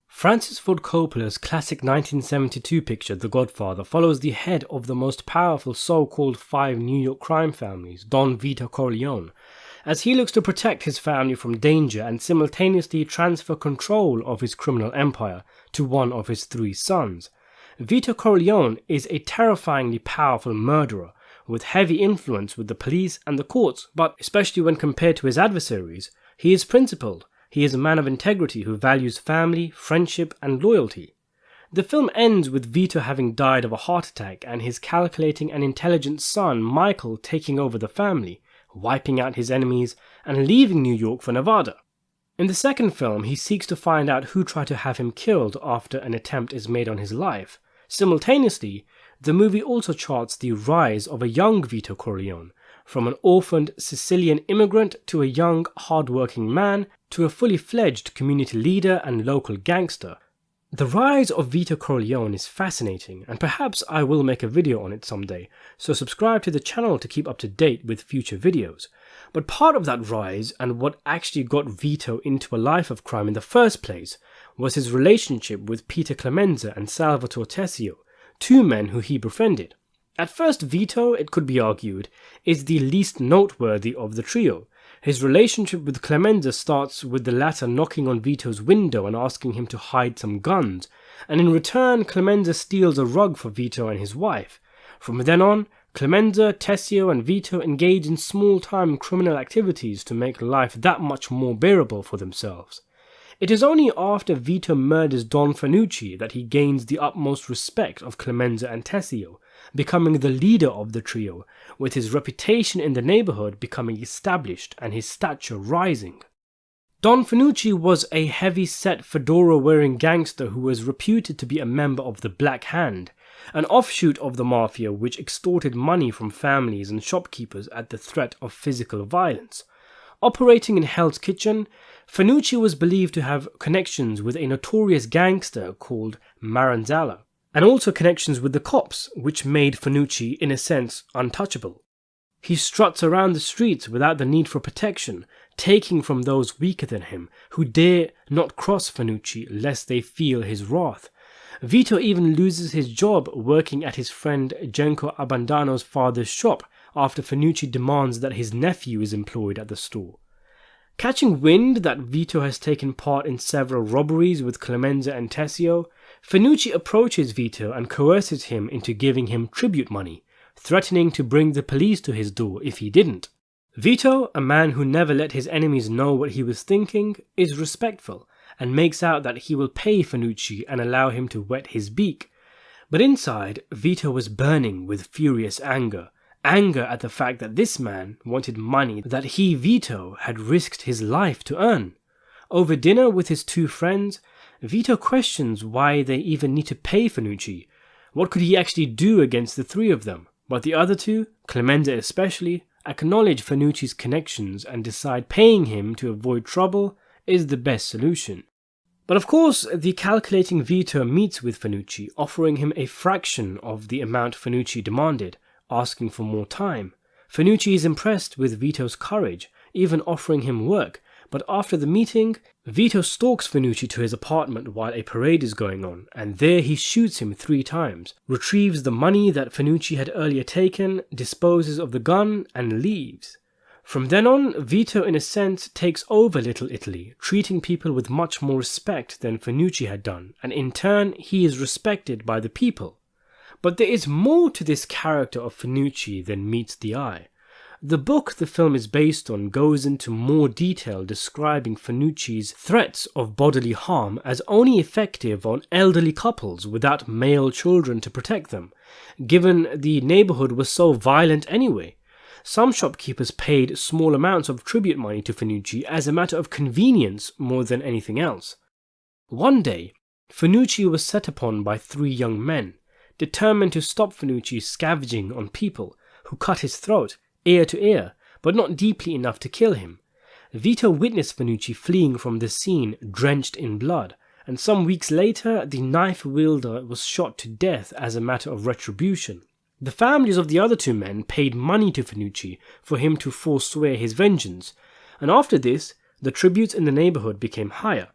Francis Ford Coppola's classic 1972 picture, The Godfather, follows the head of the most powerful so-called 5 New York crime families, Don Vito Corleone, as he looks to protect his family from danger and simultaneously transfer control of his criminal empire to one of his 3 sons. Vito Corleone is a terrifyingly powerful murderer with heavy influence with the police and the courts, but especially when compared to his adversaries, he is principled. He is a man of integrity who values family, friendship, and loyalty. The film ends with Vito having died of a heart attack and his calculating and intelligent son, Michael, taking over the family, wiping out his enemies, and leaving New York for Nevada. In the second film, he seeks to find out who tried to have him killed after an attempt is made on his life. Simultaneously, the movie also charts the rise of a young Vito Corleone, from an orphaned Sicilian immigrant to a young, hard-working man to a fully fledged community leader and local gangster. The rise of Vito Corleone is fascinating, and perhaps I will make a video on it someday, so subscribe to the channel to keep up to date with future videos. But part of that rise, and what actually got Vito into a life of crime in the first place, was his relationship with Peter Clemenza and Salvatore Tessio, 2 men who he befriended. At first, Vito, it could be argued, is the least noteworthy of the trio. His relationship with Clemenza starts with the latter knocking on Vito's window and asking him to hide some guns, and in return Clemenza steals a rug for Vito and his wife. From then on, Clemenza, Tessio and Vito engage in small-time criminal activities to make life that much more bearable for themselves. It is only after Vito murders Don Fanucci that he gains the utmost respect of Clemenza and Tessio, becoming the leader of the trio, with his reputation in the neighborhood becoming established and his stature rising. Don Fanucci was a heavy-set fedora-wearing gangster who was reputed to be a member of the Black Hand, an offshoot of the mafia which extorted money from families and shopkeepers at the threat of physical violence. Operating in Hell's Kitchen, Fanucci was believed to have connections with a notorious gangster called Maranzala, and also connections with the cops, which made Fanucci, in a sense, untouchable. He struts around the streets without the need for protection, taking from those weaker than him, who dare not cross Fanucci lest they feel his wrath. Vito even loses his job working at his friend Genco Abandano's father's shop after Fanucci demands that his nephew is employed at the store. Catching wind that Vito has taken part in several robberies with Clemenza and Tessio, Fanucci approaches Vito and coerces him into giving him tribute money, threatening to bring the police to his door if he didn't. Vito, a man who never let his enemies know what he was thinking, is respectful and makes out that he will pay Fanucci and allow him to wet his beak. But inside, Vito was burning with furious anger at the fact that this man wanted money that he, Vito, had risked his life to earn. Over dinner with his 2 friends, Vito questions why they even need to pay Fanucci. What could he actually do against the 3 of them? But the other 2, Clemenza especially, acknowledge Fanucci's connections and decide paying him to avoid trouble is the best solution. But of course, the calculating Vito meets with Fanucci, offering him a fraction of the amount Fanucci demanded, asking for more time. Fanucci is impressed with Vito's courage, even offering him work, but after the meeting, Vito stalks Fanucci to his apartment while a parade is going on, and there he shoots him 3 times, retrieves the money that Fanucci had earlier taken, disposes of the gun, and leaves. From then on, Vito in a sense takes over Little Italy, treating people with much more respect than Fanucci had done, and in turn he is respected by the people. But there is more to this character of Fanucci than meets the eye. The book the film is based on goes into more detail describing Fanucci's threats of bodily harm as only effective on elderly couples without male children to protect them, given the neighborhood was so violent anyway. Some shopkeepers paid small amounts of tribute money to Fanucci as a matter of convenience more than anything else. One day, Fanucci was set upon by 3 young men, determined to stop Fanucci scavenging on people, who cut his throat, ear to ear, but not deeply enough to kill him. Vito witnessed Fanucci fleeing from the scene drenched in blood, and some weeks later the knife wielder was shot to death as a matter of retribution. The families of the other 2 men paid money to Fanucci for him to forswear his vengeance, and after this, the tributes in the neighborhood became higher.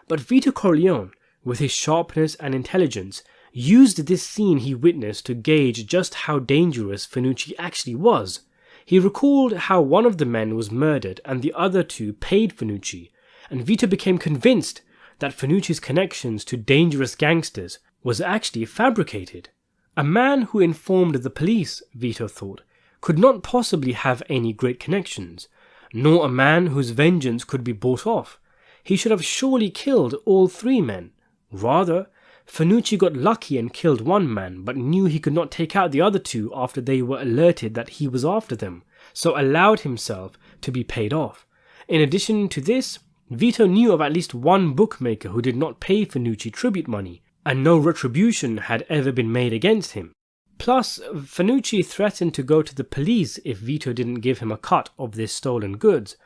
But Vito Corleone, with his sharpness and intelligence, used this scene he witnessed to gauge just how dangerous Fanucci actually was. He recalled how one of the men was murdered and the other two paid Fanucci, and Vito became convinced that Fanucci's connections to dangerous gangsters was actually fabricated. A man who informed the police, Vito thought, could not possibly have any great connections, nor a man whose vengeance could be bought off. He should have surely killed all three men. Rather, Fanucci got lucky and killed one man, but knew he could not take out the other two after they were alerted that he was after them, so allowed himself to be paid off. In addition to this, Vito knew of at least one bookmaker who did not pay Fanucci tribute money, and no retribution had ever been made against him. Plus, Fanucci threatened to go to the police if Vito didn't give him a cut of their stolen goods.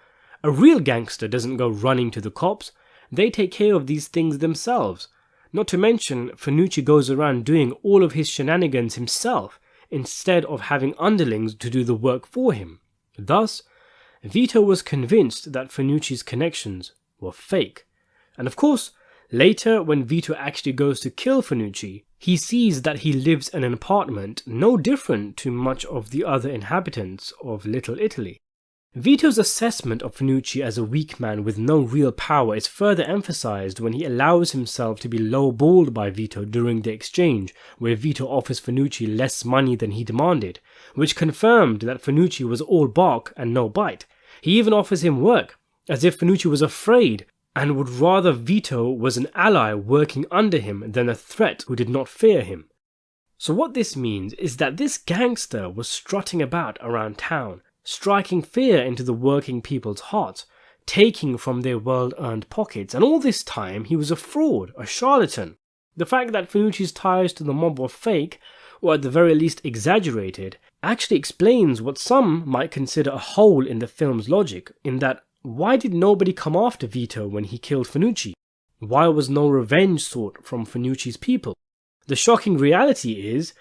A real gangster doesn't go running to the cops, they take care of these things themselves. Not to mention, Fanucci goes around doing all of his shenanigans himself, instead of having underlings to do the work for him. Thus, Vito was convinced that Fanucci's connections were fake. And of course, later when Vito actually goes to kill Fanucci, he sees that he lives in an apartment no different to much of the other inhabitants of Little Italy. Vito's assessment of Fanucci as a weak man with no real power is further emphasized when he allows himself to be lowballed by Vito during the exchange, where Vito offers Fanucci less money than he demanded, which confirmed that Fanucci was all bark and no bite. He even offers him work, as if Fanucci was afraid and would rather Vito was an ally working under him than a threat who did not fear him. So what this means is that this gangster was strutting about around town, striking fear into the working people's hearts, taking from their well-earned pockets, and all this time he was a fraud, a charlatan. The fact that Fanucci's ties to the mob were fake, or at the very least exaggerated, actually explains what some might consider a hole in the film's logic, in that why did nobody come after Vito when he killed Fanucci? Why was no revenge sought from Fanucci's people? The shocking reality is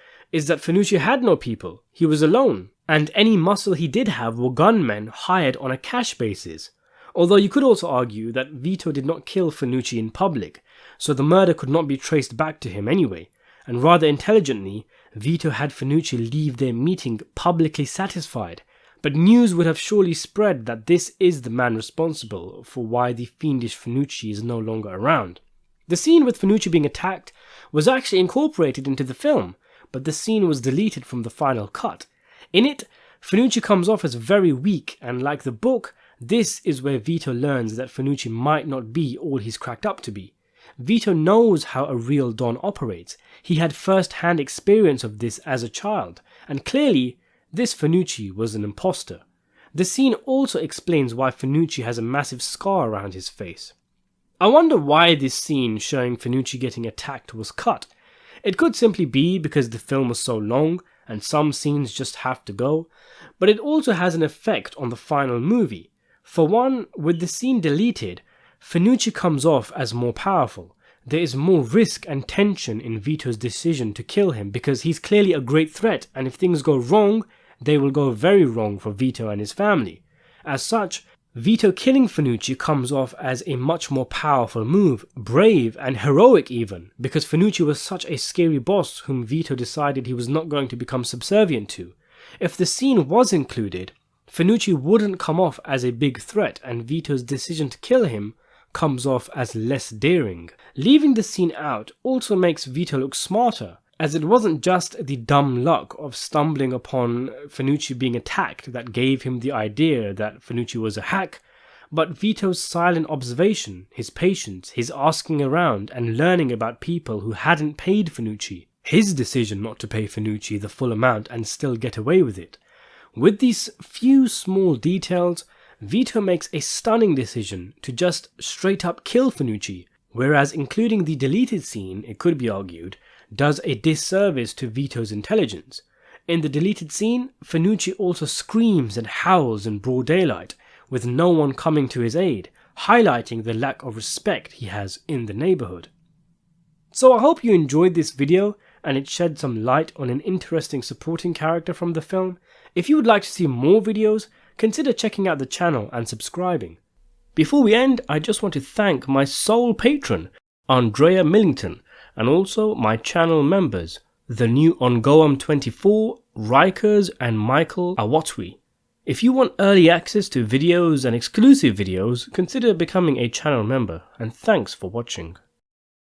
that Fanucci had no people, he was alone, and any muscle he did have were gunmen hired on a cash basis. Although you could also argue that Vito did not kill Fanucci in public, so the murder could not be traced back to him anyway, and rather intelligently, Vito had Fanucci leave their meeting publicly satisfied, but news would have surely spread that this is the man responsible for why the fiendish Fanucci is no longer around. The scene with Fanucci being attacked was actually incorporated into the film, but the scene was deleted from the final cut. In it, Fanucci comes off as very weak, and like the book, this is where Vito learns that Fanucci might not be all he's cracked up to be. Vito knows how a real Don operates. He had first-hand experience of this as a child, and clearly, this Fanucci was an imposter. The scene also explains why Fanucci has a massive scar around his face. I wonder why this scene showing Fanucci getting attacked was cut. It could simply be because the film was so long and some scenes just have to go, but it also has an effect on the final movie. For one, with the scene deleted, Fanucci comes off as more powerful. There is more risk and tension in Vito's decision to kill him because he's clearly a great threat, and if things go wrong, they will go very wrong for Vito and his family. As such, Vito killing Fanucci comes off as a much more powerful move, brave and heroic even, because Fanucci was such a scary boss whom Vito decided he was not going to become subservient to. If the scene was included, Fanucci wouldn't come off as a big threat, and Vito's decision to kill him comes off as less daring. Leaving the scene out also makes Vito look smarter, as it wasn't just the dumb luck of stumbling upon Fanucci being attacked that gave him the idea that Fanucci was a hack, but Vito's silent observation, his patience, his asking around and learning about people who hadn't paid Fanucci, his decision not to pay Fanucci the full amount and still get away with it. With these few small details, Vito makes a stunning decision to just straight up kill Fanucci, whereas including the deleted scene, it could be argued, does a disservice to Vito's intelligence. In the deleted scene, Fanucci also screams and howls in broad daylight, with no one coming to his aid, highlighting the lack of respect he has in the neighborhood. So I hope you enjoyed this video and it shed some light on an interesting supporting character from the film. If you would like to see more videos, consider checking out the channel and subscribing. Before we end, I just want to thank my sole patron, Andrea Millington, and also my channel members, the new Ongoam24, Rikers, and Michael Awatwi. If you want early access to videos and exclusive videos, consider becoming a channel member, and thanks for watching.